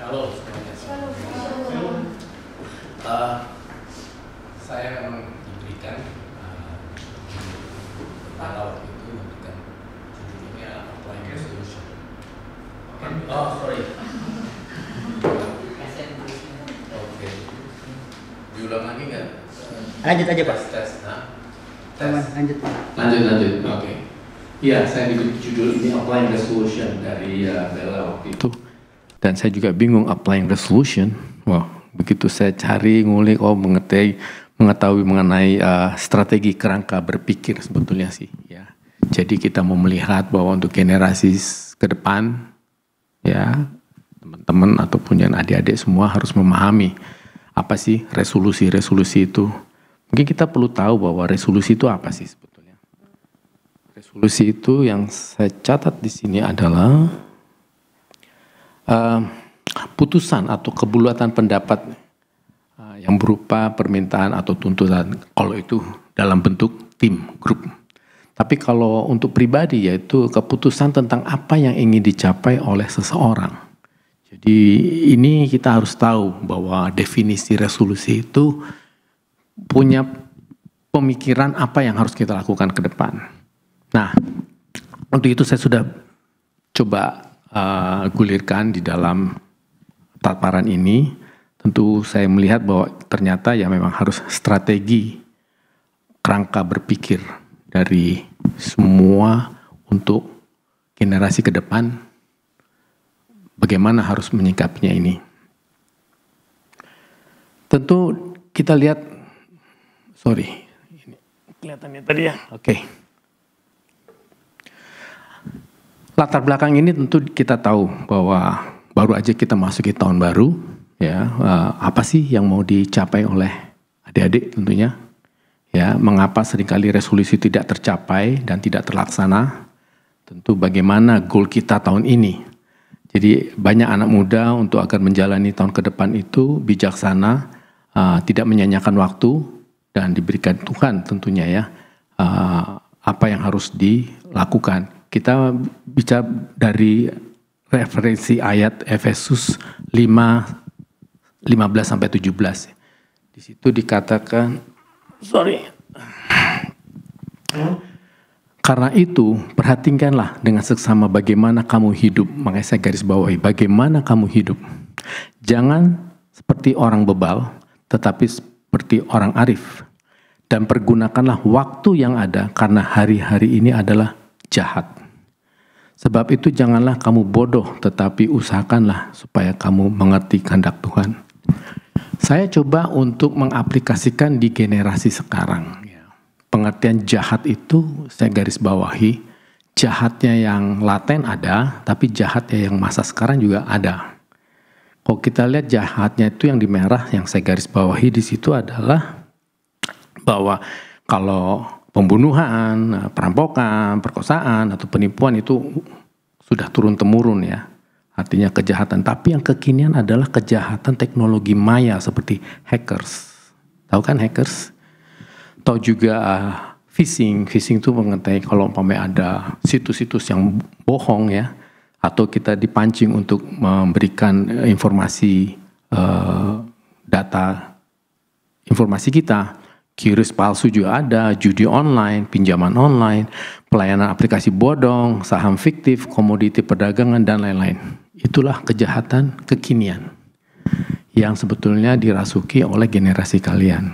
Halo semuanya. Saya memang diberikan pada waktu itu memberikan judulnya Applying Resolution. Oh sorry. Oke. Diulang lagi nggak? Lanjut aja Pak. Tes. Lanjut. Lanjut. Oke. Iya, saya diberi judul ini Applying Resolution dari Bella waktu itu. Dan saya juga bingung applying resolution. Wah, begitu saya cari ngulik, mengetahui mengenai strategi kerangka berpikir sebetulnya sih. Ya, jadi kita mau melihat bahwa untuk generasi ke depan, ya teman-teman ataupun yang adik-adik semua harus memahami apa sih resolusi itu. Mungkin kita perlu tahu bahwa resolusi itu apa sih sebetulnya. Resolusi itu yang saya catat di sini adalah putusan atau kebulatan pendapat yang berupa permintaan atau tuntutan, kalau itu dalam bentuk tim, grup. Tapi kalau untuk pribadi yaitu keputusan tentang apa yang ingin dicapai oleh seseorang. Jadi ini kita harus tahu bahwa definisi resolusi itu punya pemikiran apa yang harus kita lakukan ke depan. Nah, untuk itu saya sudah coba gulirkan di dalam paparan ini. Tentu saya melihat bahwa ternyata ya memang harus strategi kerangka berpikir dari semua untuk generasi ke depan, bagaimana harus menyikapinya ini. Tentu kita lihat, ini kelihatannya tadi ya, oke. Latar belakang ini tentu kita tahu bahwa baru aja kita masuki tahun baru, ya apa sih yang mau dicapai oleh adik-adik tentunya, ya mengapa seringkali resolusi tidak tercapai dan tidak terlaksana, tentu bagaimana goal kita tahun ini. Jadi banyak anak muda untuk agar menjalani tahun ke depan itu bijaksana, tidak menyanyiakan waktu dan diberikan Tuhan tentunya ya apa yang harus dilakukan. Kita bicara dari referensi ayat Efesus 5:15 sampai 17. Di situ dikatakan, karena itu perhatikanlah dengan seksama bagaimana kamu hidup. Makanya saya garis bawahi, bagaimana kamu hidup. Jangan seperti orang bebal, tetapi seperti orang arif. Dan pergunakanlah waktu yang ada, karena hari-hari ini adalah jahat. Sebab itu janganlah kamu bodoh, tetapi usahakanlah supaya kamu mengerti kehendak Tuhan. Saya coba untuk mengaplikasikan di generasi sekarang. Pengertian jahat itu saya garis bawahi, jahatnya yang laten ada, tapi jahatnya yang masa sekarang juga ada. Kalau kita lihat jahatnya itu yang di merah, yang saya garis bawahi di situ adalah bahwa kalau pembunuhan, perampokan, perkosaan, atau penipuan itu sudah turun-temurun ya. Artinya kejahatan. Tapi yang kekinian adalah kejahatan teknologi maya seperti hackers. Tahu kan hackers? Tahu juga phishing. Phishing itu mengenai kalau umpamanya ada situs-situs yang bohong ya. Atau kita dipancing untuk memberikan informasi, data, informasi kita. QRIS palsu juga ada, judi online, pinjaman online, pelayanan aplikasi bodong, saham fiktif, komoditi perdagangan, dan lain-lain. Itulah kejahatan kekinian yang sebetulnya dirasuki oleh generasi kalian.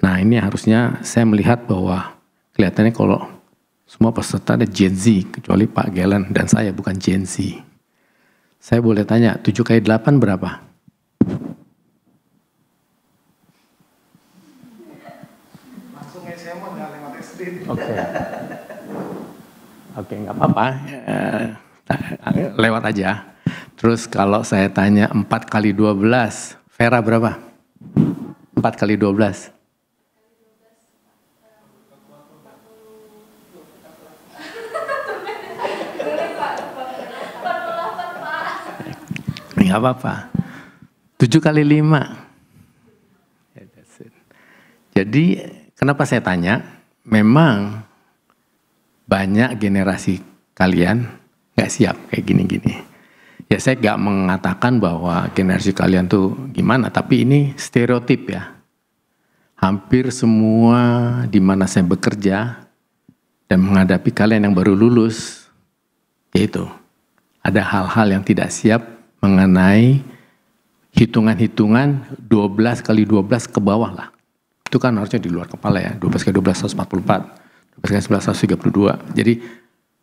Nah ini harusnya saya melihat bahwa kelihatannya kalau semua peserta ada Gen Z, kecuali Pak Gelen dan saya bukan Gen Z. Saya boleh tanya, 7 kali 8 berapa? Oke, nggak apa-apa, lewat aja. Terus kalau saya tanya 4 kali 12, Vera berapa? 4 kali 12. Nggak apa-apa. 7 kali 5. Jadi kenapa saya tanya? Memang banyak generasi kalian nggak siap kayak gini-gini. Ya saya gak mengatakan bahwa generasi kalian tuh gimana, tapi ini stereotip ya. Hampir semua di mana saya bekerja dan menghadapi kalian yang baru lulus, yaitu ada hal-hal yang tidak siap mengenai hitungan-hitungan 12 kali 12 ke bawah lah. Itu kan harusnya di luar kepala ya, 12 kali 12 144, 12 kali 11 132. Jadi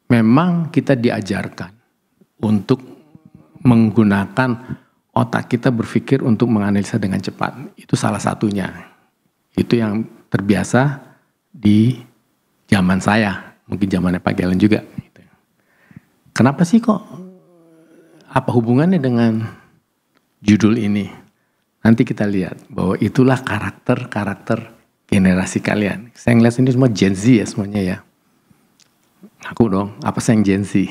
memang kita diajarkan untuk menggunakan otak kita berpikir untuk menganalisa dengan cepat. Itu salah satunya. Itu yang terbiasa di zaman saya, mungkin zamannya Pak Galen juga. Kenapa sih kok? Apa hubungannya dengan judul ini? Nanti kita lihat bahwa itulah karakter generasi kalian. Saya ngeliat ini semua Gen Z ya semuanya ya. Aku dong, apa saya yang Gen Z?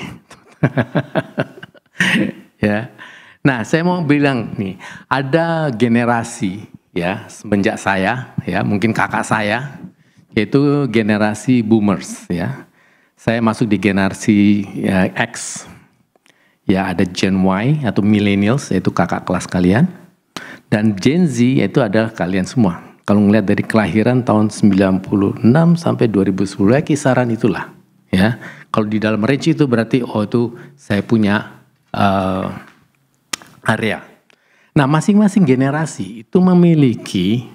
Ya. Nah, saya mau bilang nih, ada generasi ya semenjak saya ya, mungkin kakak saya, yaitu generasi boomers ya. Saya masuk di generasi ya, X. Ya, ada Gen Y atau millennials, yaitu kakak kelas kalian. Dan Gen Z yaitu adalah kalian semua. Kalau ngelihat dari kelahiran tahun 96 sampai 2010 ya kisaran itulah ya. Kalau di dalam range itu berarti oh itu saya punya area. Nah, masing-masing generasi itu memiliki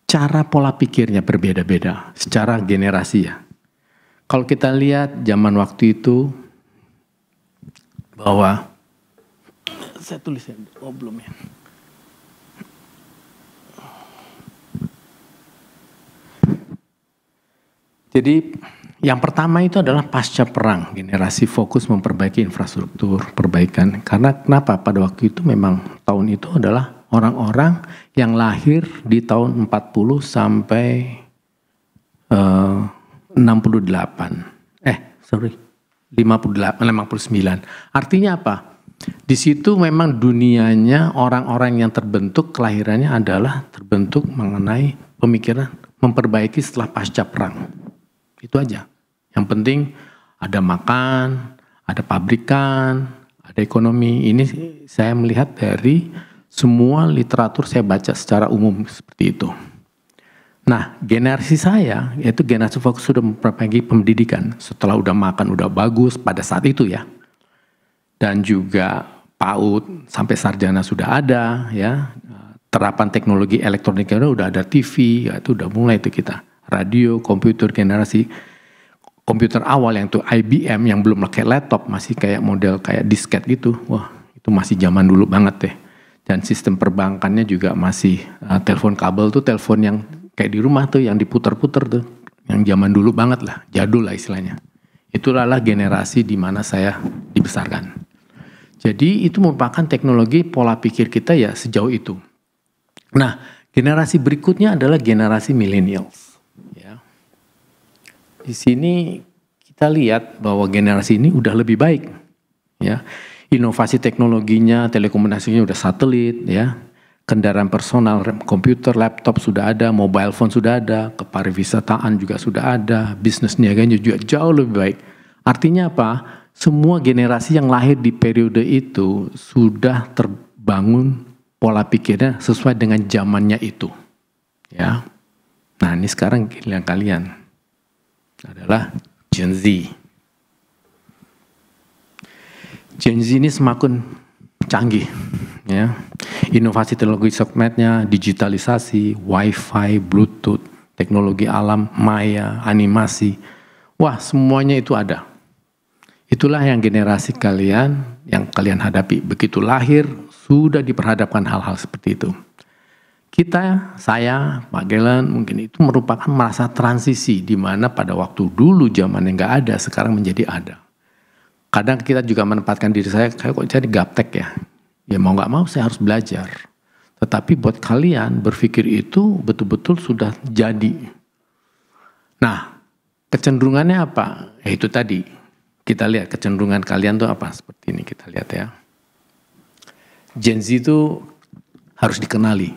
cara pola pikirnya berbeda-beda secara generasi ya. Kalau kita lihat zaman waktu itu bahwa saya tulis ya, oh belum ya. Jadi yang pertama itu adalah pasca perang, generasi fokus memperbaiki infrastruktur, perbaikan. Karena kenapa? Pada waktu itu memang tahun itu adalah orang-orang yang lahir di tahun 40 sampai 68. 59. Artinya apa? Di situ memang dunianya orang-orang yang terbentuk kelahirannya adalah terbentuk mengenai pemikiran memperbaiki setelah pasca perang. Itu aja. Yang penting ada makan, ada pabrikan, ada ekonomi. Ini saya melihat dari semua literatur saya baca secara umum seperti itu. Nah, generasi saya yaitu generasi fokus sudah memperbaiki pendidikan. Setelah udah makan udah bagus pada saat itu ya. Dan juga PAUD sampai sarjana sudah ada ya. Terapan teknologi elektroniknya udah ada TV, ya, itu udah mulai itu kita. Radio, komputer generasi komputer awal yang tuh IBM yang belum pakai laptop masih kayak model kayak disket gitu. Wah, itu masih zaman dulu banget deh. Dan sistem perbankannya juga masih telepon kabel tuh telepon yang kayak di rumah tuh yang diputer-puter tuh. Yang zaman dulu banget lah, jadul lah istilahnya. Itulah generasi di mana saya dibesarkan. Jadi itu merupakan teknologi pola pikir kita ya sejauh itu. Nah, generasi berikutnya adalah generasi millennials. Ya. Di sini kita lihat bahwa generasi ini udah lebih baik. Ya. Inovasi teknologinya, telekomunikasinya udah satelit, ya. Kendaraan personal, komputer, laptop sudah ada, mobile phone sudah ada, kepariwisataan juga sudah ada, bisnis niaganya juga jauh lebih baik. Artinya apa? Semua generasi yang lahir di periode itu sudah terbangun pola pikirnya sesuai dengan zamannya itu. Ya. Nah, ini sekarang giliran kalian adalah Gen Z. Gen Z ini semakin canggih, ya. Inovasi teknologi sosmednya, digitalisasi, wifi, bluetooth, teknologi alam, maya, animasi. Wah, semuanya itu ada. Itulah yang generasi kalian, yang kalian hadapi. Begitu lahir, sudah diperhadapkan hal-hal seperti itu. Kita, saya, Pak Galen, mungkin itu merupakan masa transisi di mana pada waktu dulu zaman yang nggak ada, sekarang menjadi ada. Kadang kita juga menempatkan diri saya, kayak kok jadi gaptek ya. Ya mau nggak mau saya harus belajar. Tetapi buat kalian berpikir itu betul-betul sudah jadi. Nah, kecenderungannya apa? Ya itu tadi. Kita lihat kecenderungan kalian tuh apa? Seperti ini kita lihat ya. Gen Z itu harus dikenali.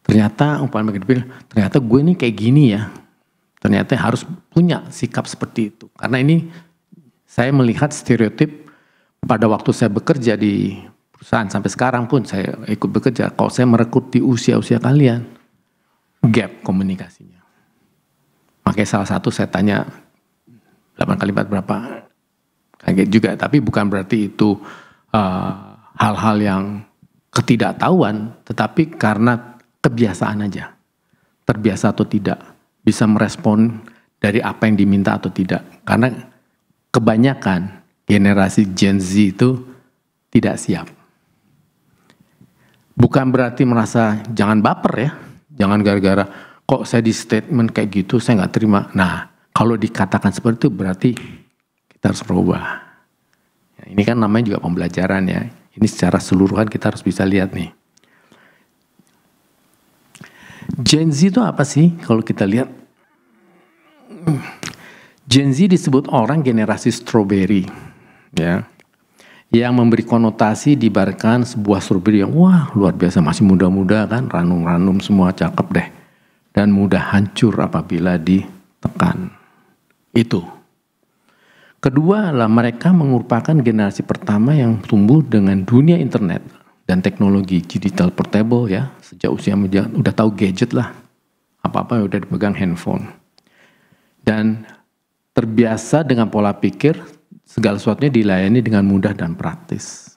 Ternyata ternyata gue ini kayak gini ya. Ternyata harus punya sikap seperti itu. Karena ini saya melihat stereotip pada waktu saya bekerja di perusahaan sampai sekarang pun saya ikut bekerja. Kalau saya merekrut di usia-usia kalian, gap komunikasinya. Makanya salah satu saya tanya 8 kali 4 berapa? Kaget juga, tapi bukan berarti itu hal-hal yang ketidaktahuan, tetapi karena kebiasaan aja. Terbiasa atau tidak, bisa merespon dari apa yang diminta atau tidak. Karena kebanyakan generasi Gen Z itu tidak siap. Bukan berarti merasa jangan baper ya, jangan gara-gara kok saya di statement kayak gitu saya nggak terima. Nah, kalau dikatakan seperti itu berarti kita harus berubah. Ya, ini kan namanya juga pembelajaran ya. Ini secara keseluruhan kita harus bisa lihat nih. Gen Z itu apa sih kalau kita lihat? Gen Z disebut orang generasi strawberry, ya, yang memberi konotasi diibaratkan sebuah strawberry yang wah luar biasa, masih muda-muda kan, ranum-ranum semua, cakep deh, dan mudah hancur apabila ditekan. Itu. Kedua adalah mereka merupakan generasi pertama yang tumbuh dengan dunia internet dan teknologi digital portable ya, sejak usia muda udah tahu gadget lah, apa-apa udah dipegang handphone. Dan terbiasa dengan pola pikir segala sesuatunya dilayani dengan mudah dan praktis.